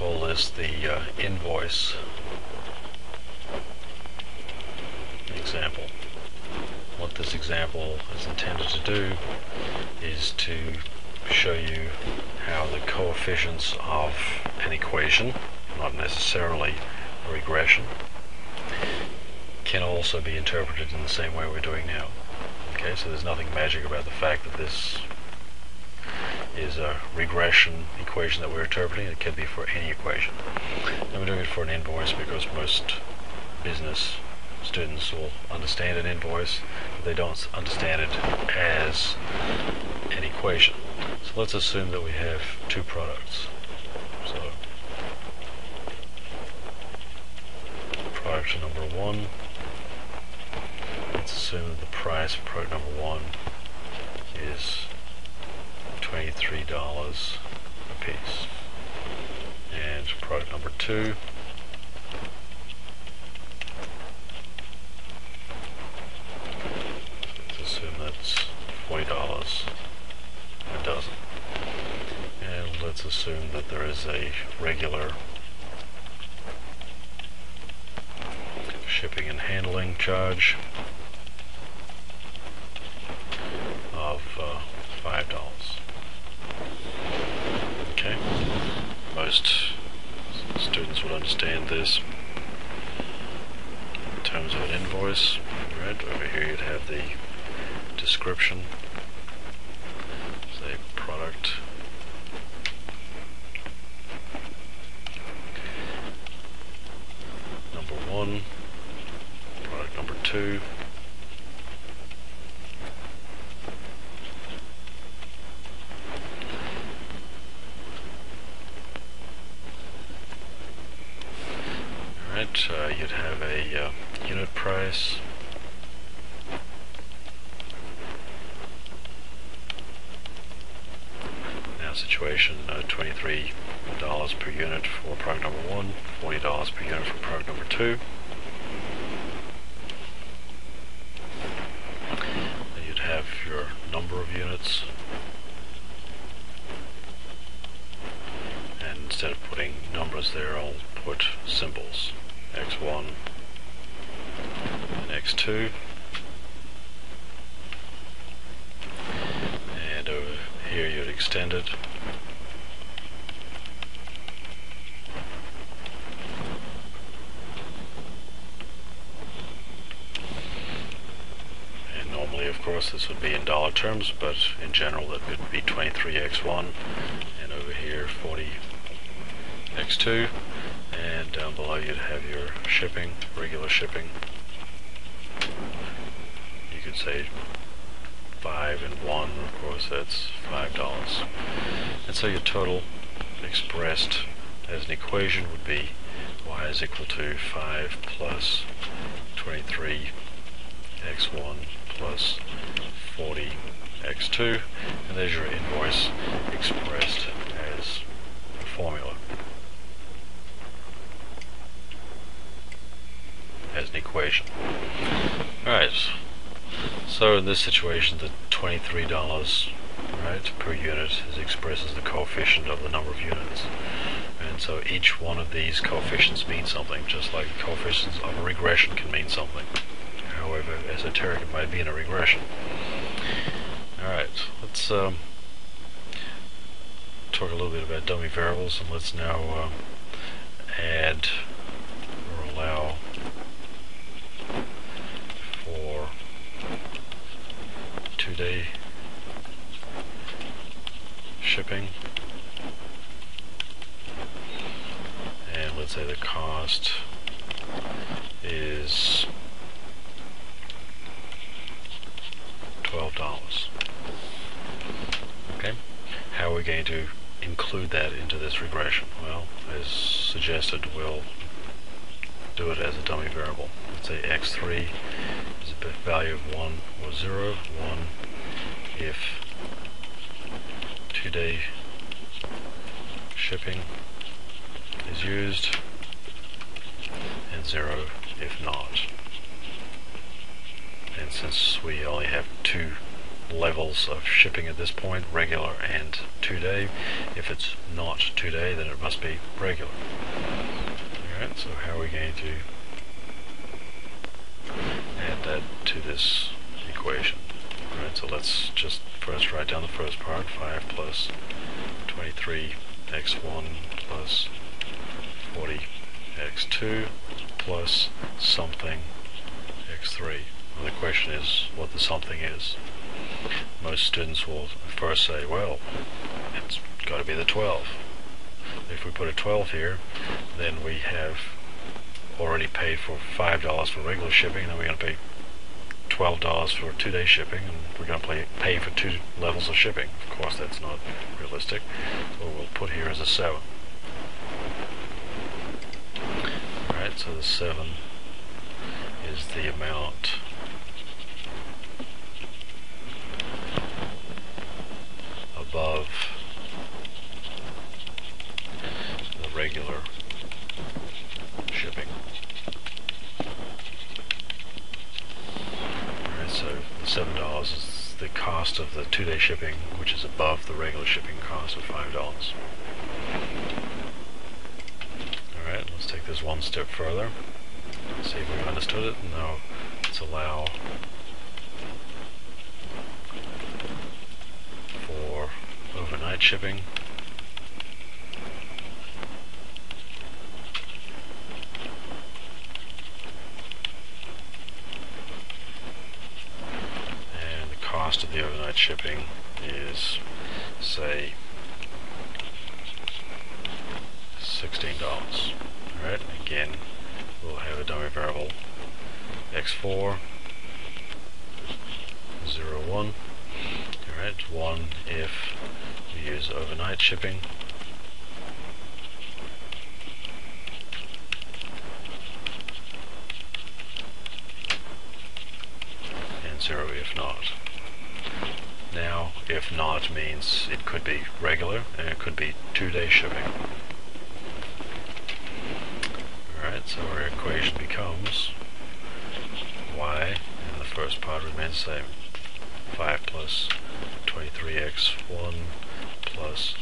call this the invoice example. What this example is intended to do is to show you how the coefficients of an equation, not necessarily a regression, can also be interpreted in the same way we're doing now. Okay, so there's nothing magic about the fact that this is a regression equation that we're interpreting. It can be for any equation. And we're doing it for an invoice because most business students will understand an invoice, but they don't understand it as an equation. So let's assume that we have two products. So product number 1, let's assume that the price of product number 1 is $23 a piece, and product number 2 assume that's $40 a dozen, and let's assume that there is a regular shipping and handling charge of $5. Okay, most students would understand this in terms of an invoice. Right, over here you'd have the description, say product number 1, product number 2, alright, you'd have a unit price. Situation, $23 per unit for product number 1, $40 per unit for product number 2. Then you'd have your number of units, and instead of putting numbers there, I'll put symbols, X1 and X2. And over here you'd extend it. And normally, of course, this would be in dollar terms, but in general it would be 23x1, and over here 40x2, and down below you'd have your shipping, regular shipping. You could say 5 and 1, of course that's $5. And so your total expressed as an equation would be y is equal to 5 plus 23x1 plus 40x2, and there's your invoice expressed as a formula, as an equation. Alright, so in this situation the $23 per unit is expressed as the coefficient of the number of units, and so each one of these coefficients means something, just like the coefficients of a regression can mean something, however esoteric it might be in a regression. Alright, let's talk a little bit about dummy variables, and let's now add or allow for 2-day shipping, and let's say the cost is $12. Okay, how are we going to include that into this regression? Well, as suggested, we'll do it as a dummy variable. Let's say x3 is a value of 1 or 0, 1 if 2-day shipping is used, and 0 if not. And since we only have 2 levels of shipping at this point, regular and 2-day. If it's not 2-day, then it must be regular. Alright, so how are we going to add that to this equation? Alright, so let's just first write down the first part, 5 plus 23x1 plus 40x2 plus something x3. And the question is what the something is. Most students will first say, well, it's got to be the 12. If we put a 12 here, then we have already paid for $5 for regular shipping, and then we're going to pay $12 for 2-day shipping, and we're going to pay for 2 levels of shipping. Of course, that's not realistic. What we'll put here is a 7. Alright, so the 7 is the amount above the regular shipping. Alright, so the $7 is the cost of the 2-day shipping, which is above the regular shipping cost of $5. Alright, let's take this one step further. See if we've understood it. Now let's allow for overnight shipping. And the cost of the overnight shipping is, say, $16. Alright, again, we'll have a dummy variable x4 01. Alright, 1 if we use overnight shipping, and 0 if not. Now, if not means it could be regular and it could be 2-day shipping. Alright, so our equation becomes y, and the first part remains the same. 5 plus 23x1 plus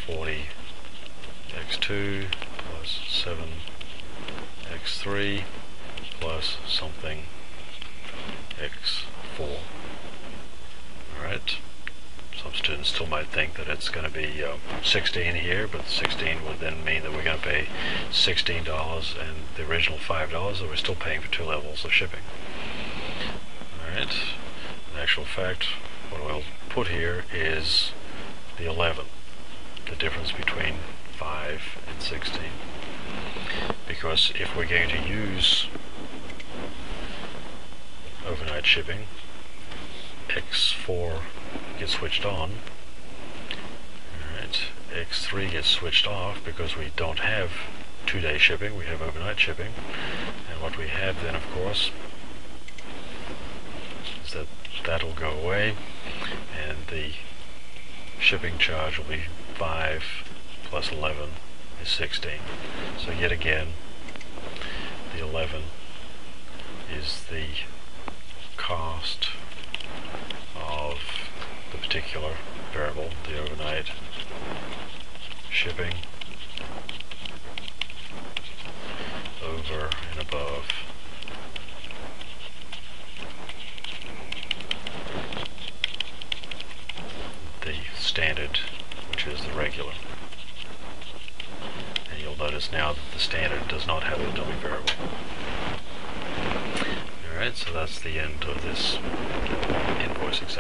40x2 plus 7x3 plus something x4. Alright, some students still might think that it's going to be 16 here, but 16 would then mean that we're going to pay $16 and the original $5 that we're still paying for 2 levels of shipping. Alright, in actual fact, what we'll put here is the 11, the difference between 5 and 16. Because if we're going to use overnight shipping, x4 gets switched on, alright, x3 gets switched off because we don't have 2-day shipping, we have overnight shipping, and what we have then, of course, is that that'll go away, and the shipping charge will be 5 plus 11 is 16. So yet again, the 11 is the cost of the particular variable, the overnight shipping, over and above the standard, which is the regular. And you'll notice now that the standard does not have a dummy variable. Alright, so that's the end of this invoice example.